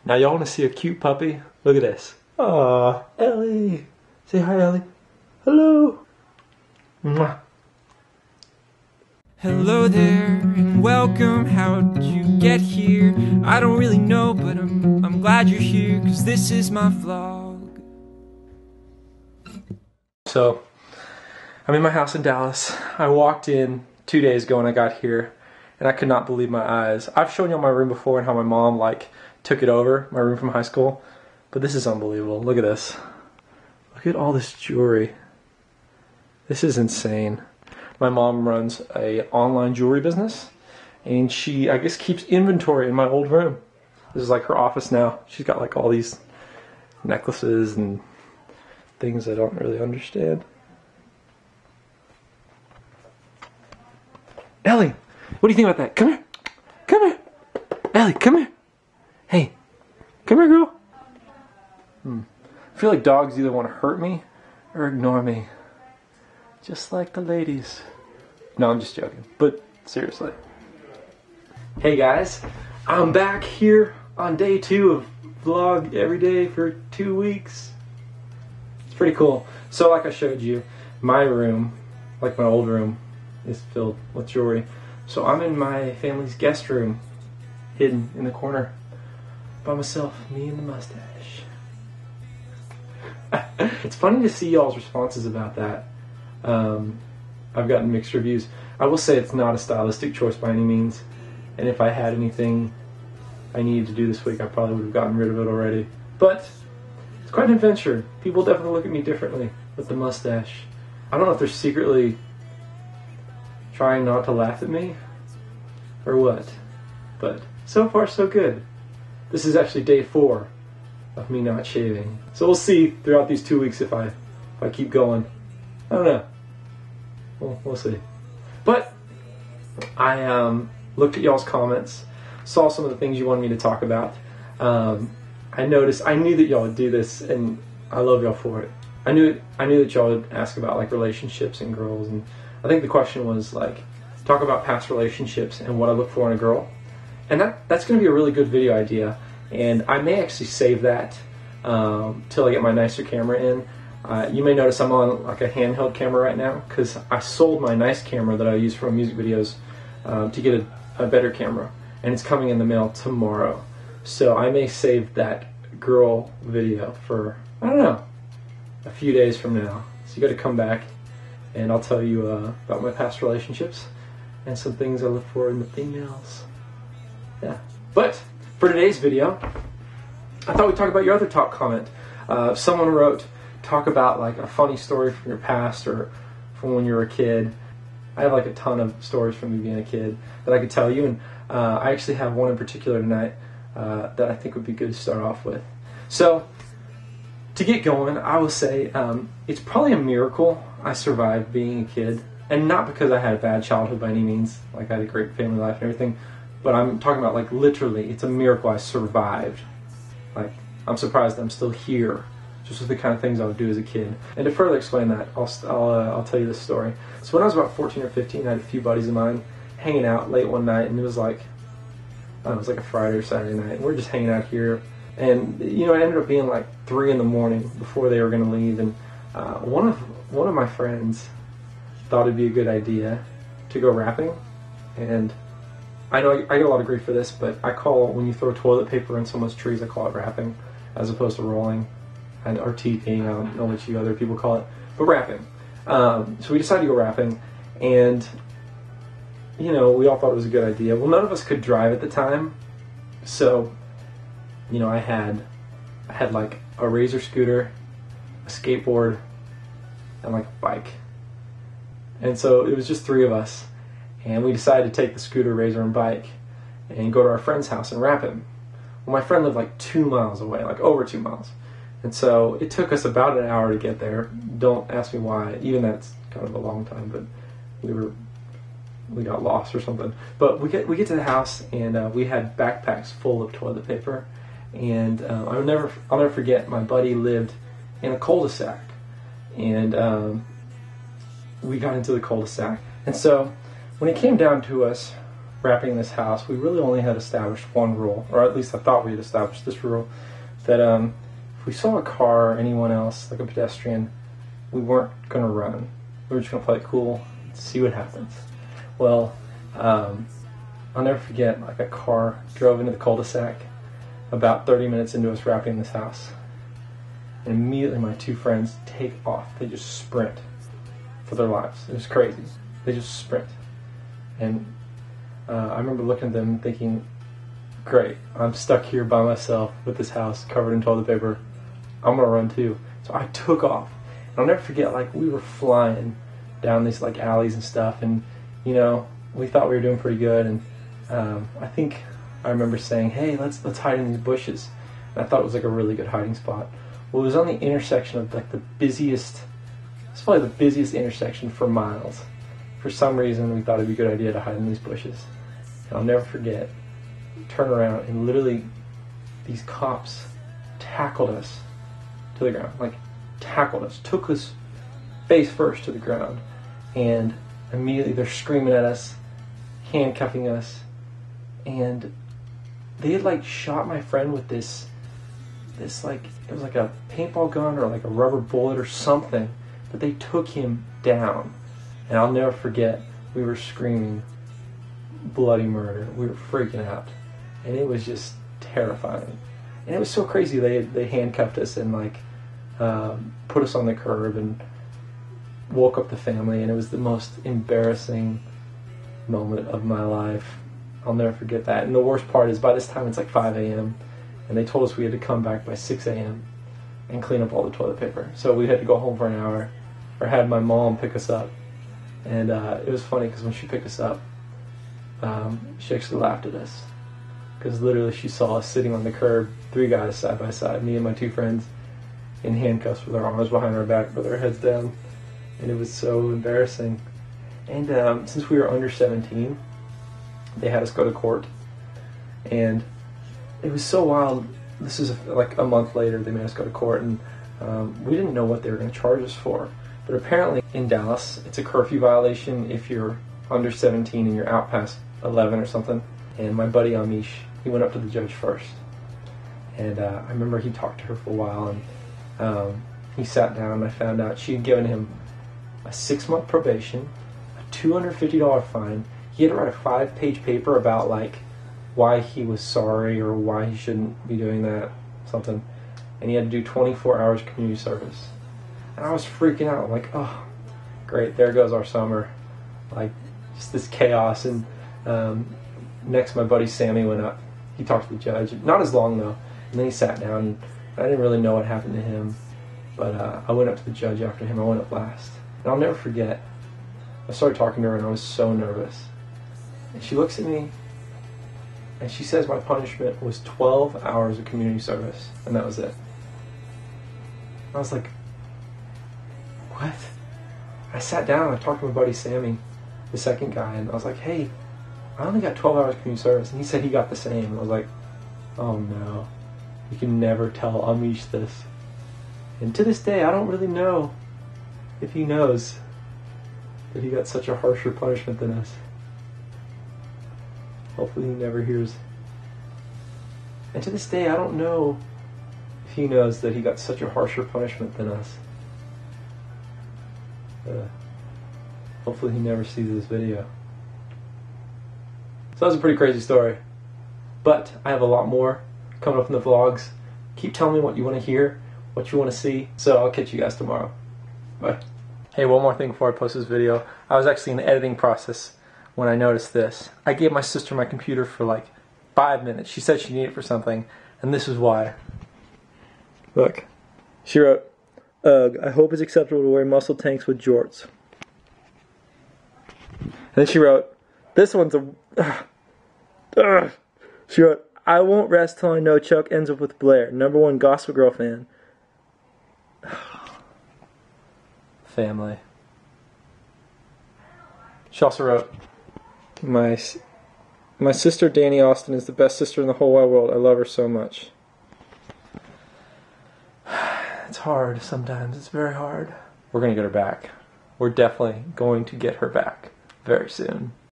Now y'all want to see a cute puppy? Look at this. Aw, Ellie. Say hi, Ellie. Hello. Mwah. Hello there and welcome. How'd you get here? I don't really know, but I'm glad you're here, cause this is my vlog. So, I'm in my house in Dallas. I walked in 2 days ago when I got here, and I could not believe my eyes. I've shown you my room before and how my mom took it over, my room from high school, but this is unbelievable. Look at this. Look at all this jewelry. This is insane. My mom runs a online jewelry business, and she, I guess, keeps inventory in my old room. This is like her office now. She's got like all these necklaces and things I don't really understand. Ellie, what do you think about that? Come here. Come here. Ellie, come here. Hey, come here, girl. I feel like dogs either want to hurt me or ignore me. Just like the ladies. No, I'm just joking. But seriously. Hey guys, I'm back here on day 2 of vlog every day for 2 weeks. It's pretty cool. So like I showed you, my room, like my old room, is filled with jewelry. So I'm in my family's guest room, hidden in the corner by myself, me and the mustache. It's funny to see y'all's responses about that. I've gotten mixed reviews. I will say it's not a stylistic choice by any means, and if I had anything I needed to do this week, I probably would have gotten rid of it already. But it's quite an adventure. People definitely look at me differently with the mustache. I don't know if they're secretly trying not to laugh at me or what, but so far so good. This is actually day 4 of me not shaving, so we'll see throughout these 2 weeks if I keep going. I don't know. We'll see. But I looked at y'all's comments, saw some of the things you wanted me to talk about. I knew that y'all would do this, and I love y'all for it. I knew that y'all would ask about like relationships and girls, and I think the question was like, talk about past relationships and what I look for in a girl. And that's going to be a really good video idea, and I may actually save that till I get my nicer camera in. You may notice I'm on like a handheld camera right now because I sold my nice camera that I use for music videos to get a better camera, and it's coming in the mail tomorrow. So I may save that girl video for, I don't know, a few days from now. So you got to come back and I'll tell you about my past relationships and some things I look for in the females. Yeah. But for today's video, I thought we'd talk about your other top comment. Someone wrote, talk about like a funny story from your past or from when you were a kid. I have like a ton of stories from me being a kid that I could tell you, and I actually have one in particular tonight that I think would be good to start off with. So to get going, I will say it's probably a miracle I survived being a kid, and not because I had a bad childhood by any means. Like I had a great family life and everything, but I'm talking about like literally, it's a miracle I survived. Like I'm surprised I'm still here. Just with the kind of things I would do as a kid. And to further explain that, I'll tell you this story. So when I was about 14 or 15, I had a few buddies of mine hanging out late one night, and it was like, I don't know, it was like a Friday or Saturday night, and we're just hanging out here. And you know, it ended up being like 3 in the morning before they were going to leave, and one of my friends thought it'd be a good idea to go rapping. And I know I get a lot of grief for this, but I call when you throw toilet paper in someone's trees, I call it rapping as opposed to rolling. And or TPing, I don't know what you other people call it, but rapping. So we decided to go rapping, and you know, we all thought it was a good idea. Well, none of us could drive at the time, so you know, I had like a Razor scooter, a skateboard, and like a bike, and so it was just 3 of us, and we decided to take the scooter, Razor, and bike, and go to our friend's house and rap him. Well, my friend lived like 2 miles away, like over 2 miles. And so it took us about an hour to get there. Don't ask me why. Even that's kind of a long time, but we got lost or something. But we get to the house, and we had backpacks full of toilet paper. And I'll never forget, my buddy lived in a cul-de-sac, and we got into the cul-de-sac. And so when it came down to us wrapping this house, we really only had established one rule, or at least I thought we had established this rule, that if we saw a car or anyone else, like a pedestrian, we weren't going to run. We were just going to play it cool, see what happens. Well, I'll never forget, like, a car drove into the cul-de-sac about 30 minutes into us wrapping this house. And immediately my two friends take off. They just sprint for their lives. It was crazy. They just sprint. And I remember looking at them thinking, great, I'm stuck here by myself with this house covered in toilet paper. I'm going to run too. So I took off. And I'll never forget, like, we were flying down these, like, alleys and stuff. And, you know, we thought we were doing pretty good. And I think I remember saying, hey, let's hide in these bushes. And I thought it was, like, a really good hiding spot. Well, it was on the intersection of, like, it's probably the busiest intersection for miles. For some reason, we thought it'd be a good idea to hide in these bushes. And I'll never forget, turn around, and literally these cops tackled us to the ground. Like, tackled us, took us face first to the ground. And immediately they're screaming at us, handcuffing us. And they had, like, shot my friend with this like, it was like a paintball gun or like a rubber bullet or something, but they took him down. And I'll never forget, we were screaming bloody murder. We were freaking out. And it was just terrifying. And it was so crazy. They handcuffed us and, like, put us on the curb and woke up the family. And it was the most embarrassing moment of my life. I'll never forget that. And the worst part is, by this time it's like 5 a.m. and they told us we had to come back by 6 a.m. and clean up all the toilet paper. So we had to go home for an hour, or had my mom pick us up. And it was funny because when she picked us up, she actually laughed at us. Because literally she saw us sitting on the curb, three guys side by side, me and my two friends, in handcuffs with our arms behind our back with our heads down. And it was so embarrassing. And since we were under 17, they had us go to court. And it was so wild. This is like a month later, they made us go to court, and we didn't know what they were going to charge us for. But apparently in Dallas, it's a curfew violation if you're under 17 and you're out past 11 or something. And my buddy Amish, he went up to the judge first. And I remember he talked to her for a while, and he sat down, and I found out she had given him a 6-month probation, a $250 fine. He had to write a 5-page paper about, like, why he was sorry or why he shouldn't be doing that, something. And he had to do 24 hours community service. And I was freaking out, like, oh, great, there goes our summer. Like, just this chaos. And next, my buddy Sammy went up. He talked to the judge. Not as long, though. And then he sat down, and I didn't really know what happened to him. But I went up to the judge after him. I went up last. And I'll never forget, I started talking to her, and I was so nervous. And she looks at me, and she says my punishment was 12 hours of community service, and that was it. I was like, what? I sat down, I talked to my buddy Sammy, the second guy, and I was like, hey, I only got 12 hours of community service. And he said he got the same. And I was like, oh no, you can never tell Amish this. And to this day, I don't really know if he knows that he got such a harsher punishment than us. Hopefully he never hears. And to this day, I don't know if he knows that he got such a harsher punishment than us. Hopefully he never sees this video. So that was a pretty crazy story. But I have a lot more coming up in the vlogs. Keep telling me what you want to hear, what you want to see. So I'll catch you guys tomorrow. Bye. Hey, one more thing before I post this video. I was actually in the editing process when I noticed this. I gave my sister my computer for like 5 minutes. She said she needed it for something, and this is why. Look, she wrote, "Ugh, I hope it's acceptable to wear muscle tanks with jorts." And then she wrote, this one's a... She wrote, "I won't rest till I know Chuck ends up with Blair, #1 Gospel Girl fan." Family. She also wrote, My sister Danny Austin is the best sister in the whole wide world. I love her so much. It's hard sometimes. It's very hard. We're going to get her back. We're definitely going to get her back very soon.